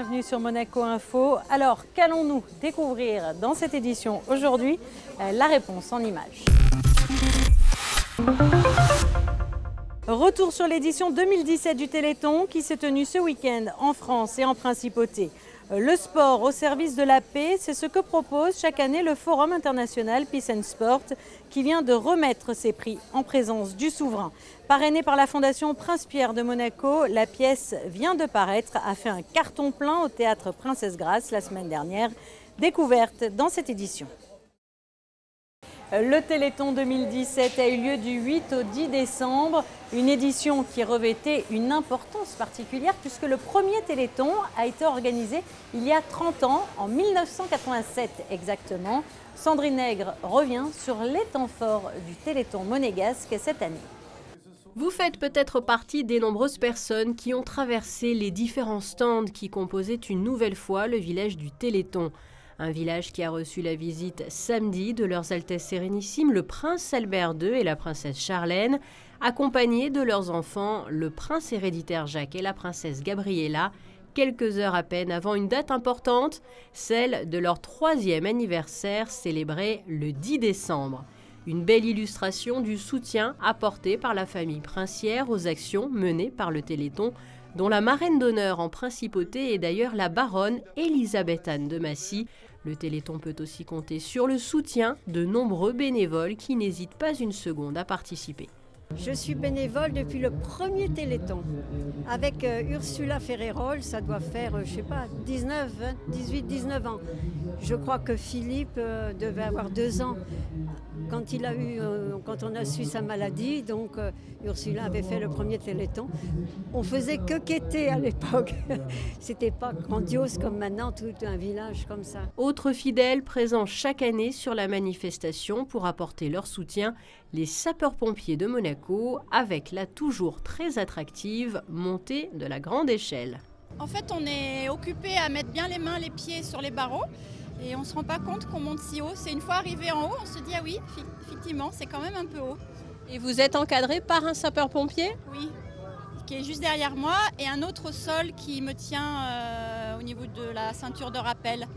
bienvenue sur Monaco Info. Alors, qu'allons-nous découvrir dans cette édition aujourd'hui? La réponse en images. Retour sur l'édition 2017 du Téléthon qui s'est tenue ce week-end en France et en Principauté. Le sport au service de la paix, c'est ce que propose chaque année le Forum international Peace and Sport qui vient de remettre ses prix en présence du souverain. Parrainée par la Fondation Prince-Pierre de Monaco, la pièce vient de paraître, a fait un carton plein au théâtre Princesse Grace la semaine dernière, découverte dans cette édition. Le Téléthon 2017 a eu lieu du 8 au 10 décembre, une édition qui revêtait une importance particulière puisque le premier Téléthon a été organisé il y a 30 ans, en 1987 exactement. Sandrine Nègre revient sur les temps forts du Téléthon monégasque cette année. Vous faites peut-être partie des nombreuses personnes qui ont traversé les différents stands qui composaient une nouvelle fois le village du Téléthon. Un village qui a reçu la visite samedi de leurs Altesses Sérénissimes, le prince Albert II et la princesse Charlène, accompagnés de leurs enfants, le prince héréditaire Jacques et la princesse Gabriella, quelques heures à peine avant une date importante, celle de leur 3e anniversaire célébré le 10 décembre. Une belle illustration du soutien apporté par la famille princière aux actions menées par le Téléthon, dont la marraine d'honneur en principauté est d'ailleurs la baronne Elisabeth-Anne de Massy. Le Téléthon peut aussi compter sur le soutien de nombreux bénévoles qui n'hésitent pas une seconde à participer. Je suis bénévole depuis le premier Téléthon. Avec Ursula Ferrérol, ça doit faire, je sais pas, 18-19 ans. Je crois que Philippe devait avoir 2 ans quand on a su sa maladie. Donc Ursula avait fait le premier Téléthon. On faisait que quêter à l'époque. C'était pas grandiose comme maintenant, tout un village comme ça. Autres fidèles présents chaque année sur la manifestation pour apporter leur soutien, les sapeurs-pompiers de Monaco, avec la toujours très attractive montée de la grande échelle. En fait, on est occupé à mettre bien les mains, les pieds sur les barreaux et on ne se rend pas compte qu'on monte si haut. C'est une fois arrivé en haut, on se dit ah oui, effectivement, c'est quand même un peu haut. Et vous êtes encadré par un sapeur-pompier? Oui, qui est juste derrière moi et un autre au sol qui me tient au niveau de la ceinture de rappel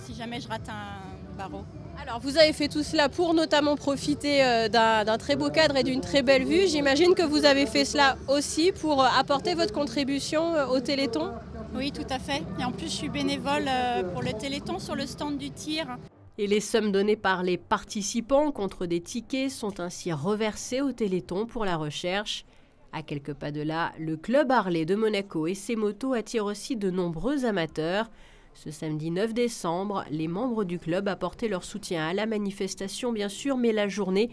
si jamais je rate un barreau. Alors vous avez fait tout cela pour notamment profiter d'un très beau cadre et d'une très belle vue. J'imagine que vous avez fait cela aussi pour apporter votre contribution au Téléthon? Oui, tout à fait. Et en plus, je suis bénévole pour le Téléthon sur le stand du tir. Et les sommes données par les participants contre des tickets sont ainsi reversées au Téléthon pour la recherche. À quelques pas de là, le club Harley de Monaco et ses motos attirent aussi de nombreux amateurs. Ce samedi 9 décembre, les membres du club apportaient leur soutien à la manifestation bien sûr, mais la journée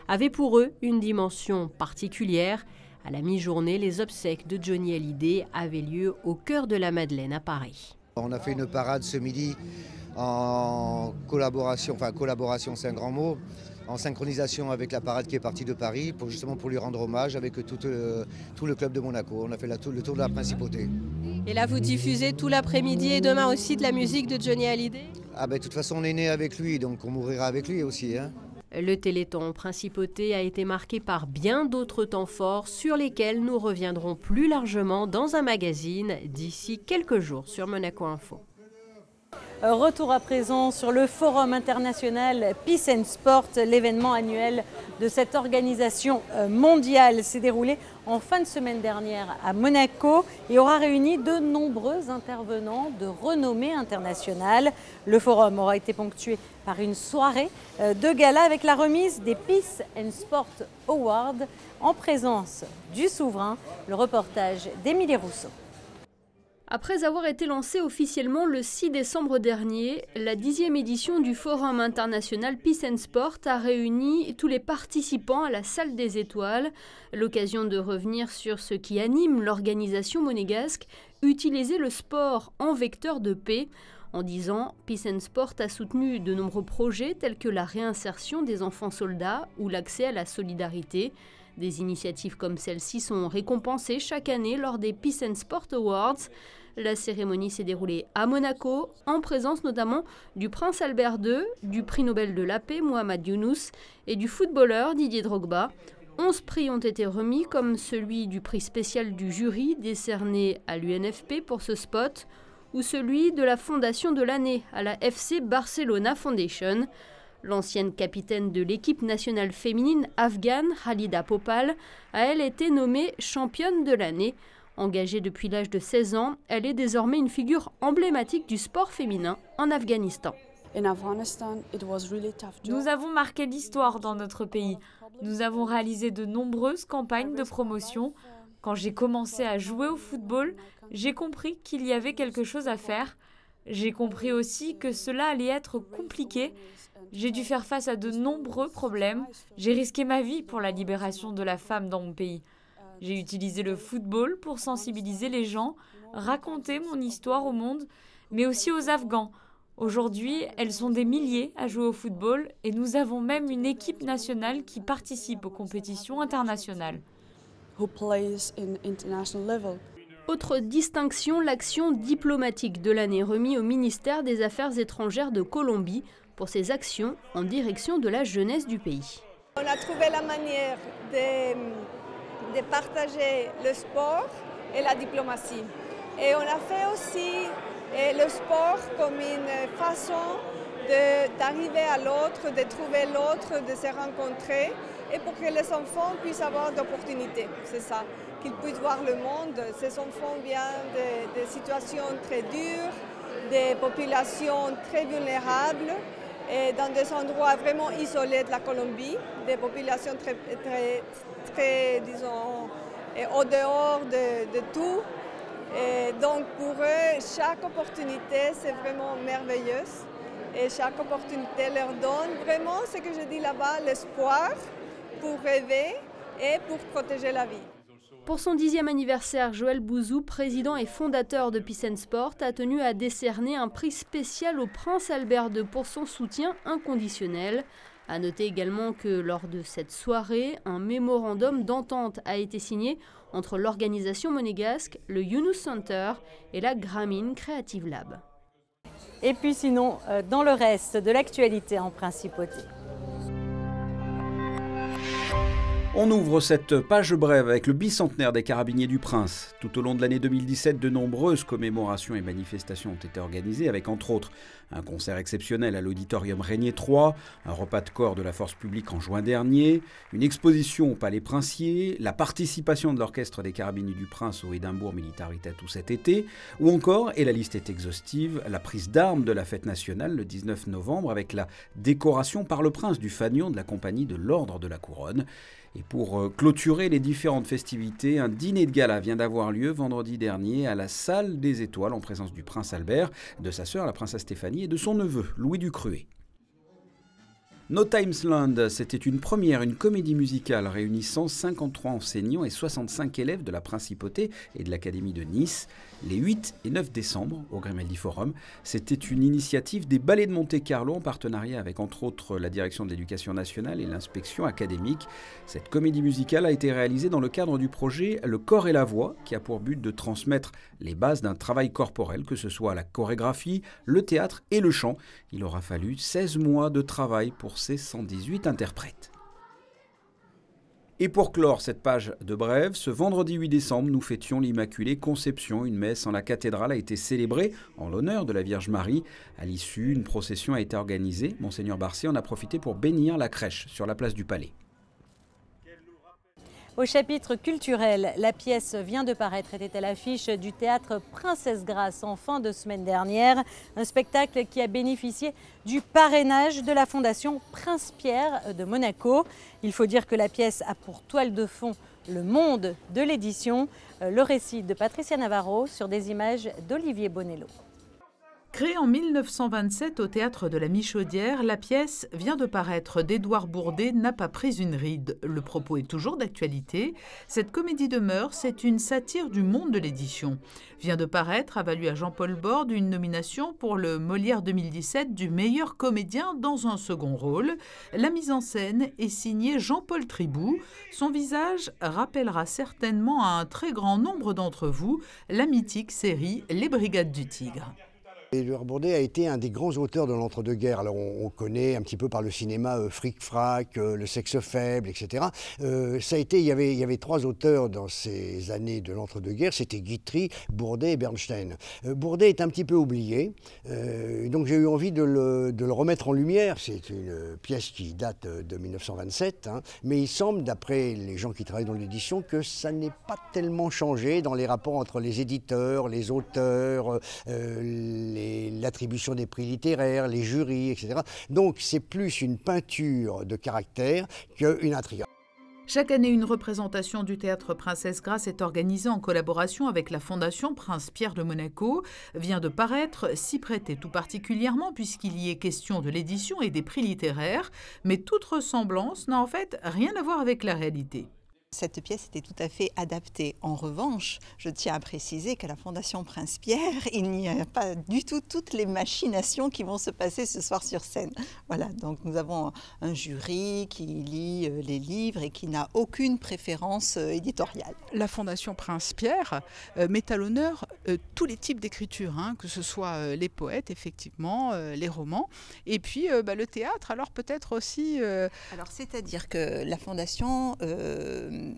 avait pour eux une dimension particulière. À la mi-journée, les obsèques de Johnny Hallyday avaient lieu au cœur de la Madeleine à Paris. On a fait une parade ce midi en collaboration, c'est un grand mot, en synchronisation avec la parade qui est partie de Paris, justement pour lui rendre hommage avec tout le club de Monaco. On a fait le tour de la Principauté. Et là, vous diffusez tout l'après-midi et demain aussi de la musique de Johnny Hallyday? Ah ben, de toute façon, on est né avec lui, donc on mourira avec lui aussi. Hein. Le Téléthon Principauté a été marqué par bien d'autres temps forts sur lesquels nous reviendrons plus largement dans un magazine d'ici quelques jours sur Monaco Info. Retour à présent sur le Forum international Peace and Sport, l'événement annuel de cette organisation mondiale s'est déroulé en fin de semaine dernière à Monaco et aura réuni de nombreux intervenants de renommée internationale. Le forum aura été ponctué par une soirée de gala avec la remise des Peace and Sport Awards en présence du souverain. Le reportage d'Émilie Rousseau. Après avoir été lancée officiellement le 6 décembre dernier, la 10e édition du Forum international Peace and Sport a réuni tous les participants à la Salle des Étoiles. L'occasion de revenir sur ce qui anime l'organisation monégasque, utiliser le sport en vecteur de paix. En 10 ans, Peace and Sport a soutenu de nombreux projets tels que la réinsertion des enfants soldats ou l'accès à la solidarité. Des initiatives comme celle-ci sont récompensées chaque année lors des Peace and Sport Awards. La cérémonie s'est déroulée à Monaco, en présence notamment du prince Albert II, du prix Nobel de la paix Mohamed Younous et du footballeur Didier Drogba. 11 prix ont été remis, comme celui du prix spécial du jury décerné à l'UNFP pour ce spot. ou celui de la fondation de l'année à la FC Barcelona Foundation. L'ancienne capitaine de l'équipe nationale féminine afghane, Khalida Popal, a elle été nommée championne de l'année. Engagée depuis l'âge de 16 ans, elle est désormais une figure emblématique du sport féminin en Afghanistan. Nous avons marqué l'histoire dans notre pays. Nous avons réalisé de nombreuses campagnes de promotion. Quand j'ai commencé à jouer au football, j'ai compris qu'il y avait quelque chose à faire. J'ai compris aussi que cela allait être compliqué. J'ai dû faire face à de nombreux problèmes. J'ai risqué ma vie pour la libération de la femme dans mon pays. J'ai utilisé le football pour sensibiliser les gens, raconter mon histoire au monde, mais aussi aux Afghans. Aujourd'hui, elles sont des milliers à jouer au football et nous avons même une équipe nationale qui participe aux compétitions internationales. Autre distinction, l'action diplomatique de l'année remise au ministère des Affaires étrangères de Colombie pour ses actions en direction de la jeunesse du pays. On a trouvé la manière de partager le sport et la diplomatie. Et on a fait aussi le sport comme une façon d'arriver à l'autre, de trouver l'autre, de se rencontrer et pour que les enfants puissent avoir d'opportunités. C'est ça, qu'ils puissent voir le monde. Ces enfants viennent de situations très dures, des populations très vulnérables et dans des endroits vraiment isolés de la Colombie, des populations très disons, au dehors de tout. Et donc pour eux, chaque opportunité, c'est vraiment merveilleuse. Et chaque opportunité leur donne vraiment ce que je dis là-bas, l'espoir pour rêver et pour protéger la vie. Pour son 10e anniversaire, Joël Bouzou, président et fondateur de Peace and Sport, a tenu à décerner un prix spécial au prince Albert II pour son soutien inconditionnel. À noter également que lors de cette soirée, un mémorandum d'entente a été signé entre l'organisation monégasque, le Yunus Center et la Grameen Creative Lab. Et puis sinon, dans le reste de l'actualité en principauté. On ouvre cette page brève avec le bicentenaire des Carabiniers du Prince. Tout au long de l'année 2017, de nombreuses commémorations et manifestations ont été organisées avec entre autres un concert exceptionnel à l'auditorium Régnier 3, un repas de corps de la force publique en juin dernier, une exposition au Palais Princier, la participation de l'orchestre des Carabiniers du Prince au Edinburgh Military Tattoo cet été, ou encore, et la liste est exhaustive, la prise d'armes de la fête nationale le 19 novembre avec la décoration par le prince du fanion de la compagnie de l'Ordre de la Couronne. Et pour clôturer les différentes festivités, un dîner de gala vient d'avoir lieu vendredi dernier à la Salle des Étoiles en présence du prince Albert, de sa sœur la princesse Stéphanie et de son neveu Louis Ducruet. No Times Land, c'était une première, une comédie musicale réunissant 53 enseignants et 65 élèves de la Principauté et de l'Académie de Nice, les 8 et 9 décembre au Grimaldi Forum. C'était une initiative des Ballets de Monte-Carlo en partenariat avec entre autres la Direction de l'Éducation nationale et l'inspection académique. Cette comédie musicale a été réalisée dans le cadre du projet Le corps et la voix, qui a pour but de transmettre les bases d'un travail corporel, que ce soit la chorégraphie, le théâtre et le chant. Il aura fallu 16 mois de travail pour ces 118 interprètes. Et pour clore cette page de brève, ce vendredi 8 décembre, nous fêtions l'Immaculée Conception. Une messe en la cathédrale a été célébrée en l'honneur de la Vierge Marie. À l'issue, une procession a été organisée. Monseigneur Barcier en a profité pour bénir la crèche sur la place du Palais. Au chapitre culturel, la pièce vient de paraître, était à l'affiche du théâtre Princesse Grasse en fin de semaine dernière. Un spectacle qui a bénéficié du parrainage de la Fondation Prince Pierre de Monaco. Il faut dire que la pièce a pour toile de fond le monde de l'édition. Le récit de Patricia Navarro sur des images d'Olivier Bonello. Créée en 1927 au Théâtre de la Michaudière, la pièce vient de paraître d'Édouard Bourdet n'a pas pris une ride. Le propos est toujours d'actualité. Cette comédie de mœurs, c'est une satire du monde de l'édition. Vient de paraître, a valu à Jean-Paul Borde une nomination pour le Molière 2017 du meilleur comédien dans un second rôle. La mise en scène est signée Jean-Paul Tribou. Son visage rappellera certainement à un très grand nombre d'entre vous la mythique série Les Brigades du Tigre. Édouard Bourdet a été un des grands auteurs de l'entre-deux-guerres. Alors on connaît un petit peu par le cinéma Fric-Frac, Le sexe faible, etc. Il y avait 3 auteurs dans ces années de l'entre-deux-guerres, c'était Guitry, Bourdet et Bernstein. Bourdet est un petit peu oublié, donc j'ai eu envie de le remettre en lumière. C'est une pièce qui date de 1927, hein, mais il semble, d'après les gens qui travaillent dans l'édition, que ça n'est pas tellement changé dans les rapports entre les éditeurs, les auteurs, l'attribution des prix littéraires, les jurys, etc. Donc c'est plus une peinture de caractère qu'une intrigue. Chaque année, une représentation du Théâtre Princesse Grace est organisée en collaboration avec la Fondation Prince Pierre de Monaco. Vient de paraître S'y prêter tout particulièrement puisqu'il y est question de l'édition et des prix littéraires. Mais toute ressemblance n'a en fait rien à voir avec la réalité. Cette pièce était tout à fait adaptée. En revanche, je tiens à préciser qu'à la Fondation Prince Pierre, il n'y a pas du tout toutes les machinations qui vont se passer ce soir sur scène. Voilà, donc nous avons un jury qui lit les livres et qui n'a aucune préférence éditoriale. La Fondation Prince Pierre met à l'honneur tous les types d'écriture, hein, que ce soit les poètes, effectivement, les romans, et puis le théâtre, alors peut-être aussi... Alors c'est-à-dire que la Fondation...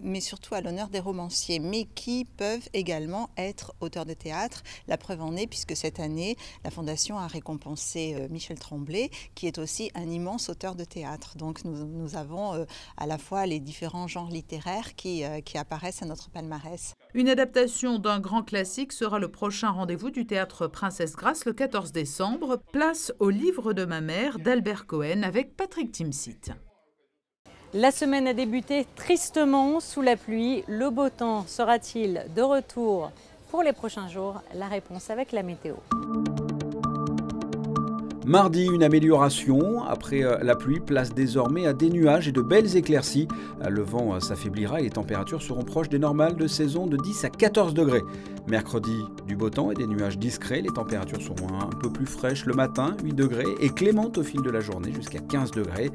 mais surtout à l'honneur des romanciers, mais qui peuvent également être auteurs de théâtre. La preuve en est, puisque cette année, la Fondation a récompensé Michel Tremblay, qui est aussi un immense auteur de théâtre. Donc nous avons à la fois les différents genres littéraires qui apparaissent à notre palmarès. Une adaptation d'un grand classique sera le prochain rendez-vous du Théâtre Princesse Grace le 14 décembre. Place au livre de ma mère d'Albert Cohen avec Patrick Timsit. La semaine a débuté tristement sous la pluie. Le beau temps sera-t-il de retour pour les prochains jours? La réponse avec la météo. Mardi, une amélioration. Après la pluie, place désormais à des nuages et de belles éclaircies. Le vent s'affaiblira et les températures seront proches des normales de saison de 10 à 14 degrés. Mercredi, du beau temps et des nuages discrets. Les températures seront un peu plus fraîches le matin, 8 degrés, et clémentes au fil de la journée jusqu'à 15 degrés.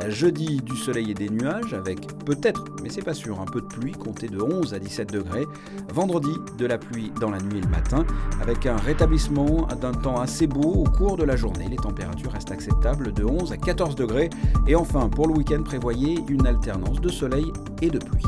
Jeudi, du soleil et des nuages avec peut-être, mais c'est pas sûr, un peu de pluie comptée de 11 à 17 degrés. Vendredi, de la pluie dans la nuit et le matin avec un rétablissement d'un temps assez beau au cours de la journée. Les températures restent acceptables de 11 à 14 degrés. Et enfin, pour le week-end, prévoyez une alternance de soleil et de pluie.